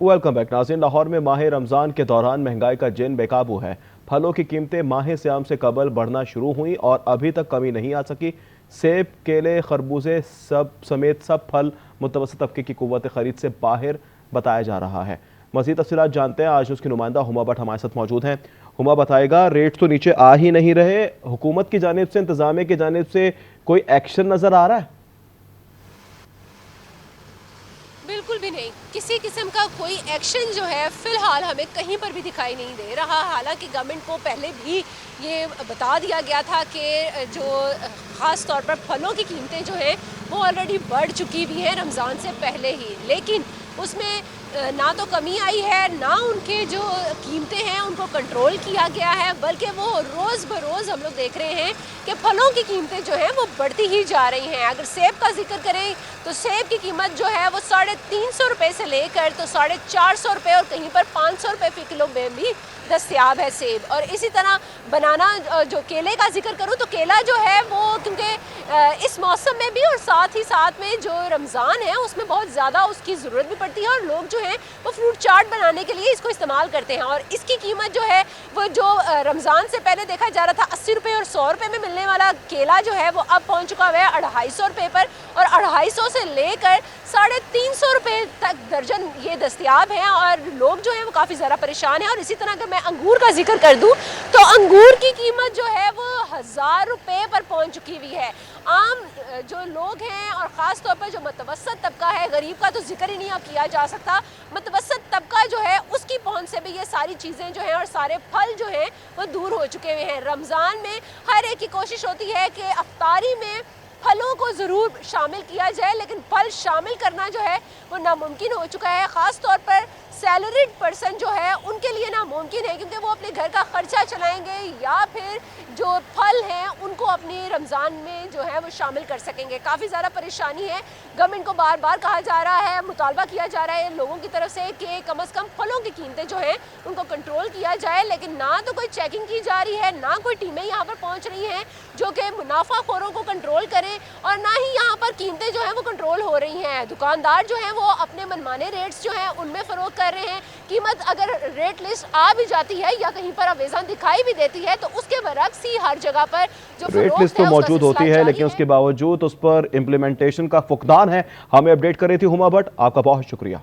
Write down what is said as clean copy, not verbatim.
Welcome back नाज़रीन। लाहौर में माह रमज़ान के दौरान महंगाई का जिन बेकाबू है। फलों की कीमतें माह सियाम से कबल बढ़ना शुरू हुई और अभी तक कमी नहीं आ सकी। सेब, केले, खरबूजे समेत सब फल मुतवसत तबके की कुव्वत खरीद से बाहर बताया जा रहा है। मज़ीद तफसीलात जानते हैं, आज उसकी नुमाइंदा हुमा भट्ट हमारे साथ मौजूद हैं। हुमा बताएगा, रेट तो नीचे आ ही नहीं रहे, हुकूमत की जानिब से, इंतजामिया की जानिब से कोई एक्शन नज़र आ रहा है? बिल्कुल भी नहीं, किसी किस्म का कोई एक्शन जो है फ़िलहाल हमें कहीं पर भी दिखाई नहीं दे रहा। हालांकि गवर्नमेंट को पहले भी ये बता दिया गया था कि जो ख़ास तौर पर फलों की कीमतें जो हैं वो ऑलरेडी बढ़ चुकी भी हैं रमज़ान से पहले ही, लेकिन उसमें ना तो कमी आई है, ना उनके जो कीमतें हैं उनको कंट्रोल किया गया है, बल्कि वो रोज़ बरोज़ हम लोग देख रहे हैं कि फलों की कीमतें जो हैं वो बढ़ती ही जा रही हैं। अगर सेब का जिक्र करें तो सेब की कीमत जो है वो 350 रुपये से लेकर तो 450 रुपये और कहीं पर 500 रुपये फ़ी किलो में भी दस्तयाब है सेब। और इसी तरह बनाना, जो केले का जिक्र करूँ तो केला जो है वो क्योंकि इस मौसम में भी और साथ ही साथ में जो रमज़ान है उसमें बहुत ज़्यादा उसकी ज़रूरत भी पड़ती है और लोग जो हैं वो फ्रूट चाट बनाने के लिए इसको इस्तेमाल करते हैं। और इसकी कीमत जो है वो जो रमज़ान से पहले देखा जा रहा था 80 रुपये और 100 रुपये में मिलने वाला केला जो है वो अब पहुँच चुका हुआ है 250 रुपये पर, और 250 से लेकर 350 रुपये तक दर्जन ये दस्तयाब हैं और लोग जो हैं वो काफ़ी ज़्यादा परेशान हैं। और इसी तरह अगर मैं अंगूर का जिक्र कर दूं तो अंगूर की कीमत जो है वो 1000 रुपये पर पहुंच चुकी हुई है। आम जो लोग हैं और ख़ास तौर पर जो मतवसत तबका है, गरीब का तो जिक्र ही नहीं अब किया जा सकता, मतवसत तबका जो है उसकी पहुंच से भी ये सारी चीज़ें जो हैं और सारे फल जो हैं वो दूर हो चुके हुए हैं। रमज़ान में हर एक की कोशिश होती है कि अफ्तारी में फलों को ज़रूर शामिल किया जाए, लेकिन फल शामिल करना जो है वो नामुमकिन हो चुका है। ख़ास तौर पर सैलरीड पर्सन जो है उनके लिए नामुमकिन है, क्योंकि वो अपने घर का ख़र्चा चलाएंगे या फिर जो फल हैं उनको अपनी रमज़ान में जो है वो शामिल कर सकेंगे। काफ़ी ज़्यादा परेशानी है। गवर्नमेंट को बार बार कहा जा रहा है, मुतालबा किया जा रहा है लोगों की तरफ से कि कम से कम फलों की कीमतें जो हैं उनको कंट्रोल किया जाए, लेकिन ना तो कोई चेकिंग की जा रही है, ना कोई टीमें यहाँ पर पहुँच रही हैं जो कि मुनाफाखोरों को कंट्रोल करें, और ना ही यहाँ पर कीमतें जो हैं वो कंट्रोल हो रही हैं। दुकानदार जो हैं वो अपने मनमाने रेट्स जो हैं उनमें फ़रोख्त कर रहे हैं। कीमत अगर रेट लिस्ट आ भी जाती है या कहीं पर अवेज़न दिखाई भी देती है तो उसके बरक्स ही हर जगह पर जो रेट लिस्ट तो मौजूद होती है, लेकिन उसके बावजूद उस पर इम्प्लीमेंटेशन का फुकदान है। हमें अपडेट कर रही थी हुमा भट्ट, आपका बहुत शुक्रिया।